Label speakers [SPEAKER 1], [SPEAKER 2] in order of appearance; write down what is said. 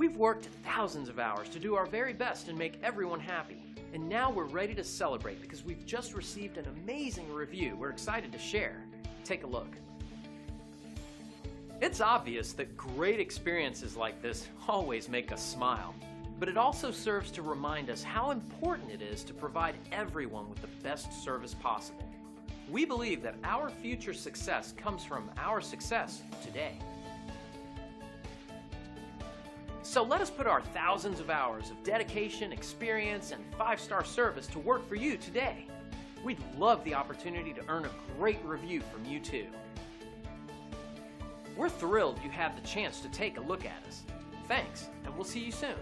[SPEAKER 1] We've worked thousands of hours to do our very best and make everyone happy. And now we're ready to celebrate because we've just received an amazing review we're excited to share. Take a look. It's obvious that great experiences like this always make us smile, but it also serves to remind us how important it is to provide everyone with the best service possible. We believe that our future success comes from our success today. So let us put our thousands of hours of dedication, experience, and 5-star service to work for you today. We'd love the opportunity to earn a great review from you too. We're thrilled you had the chance to take a look at us. Thanks, and we'll see you soon.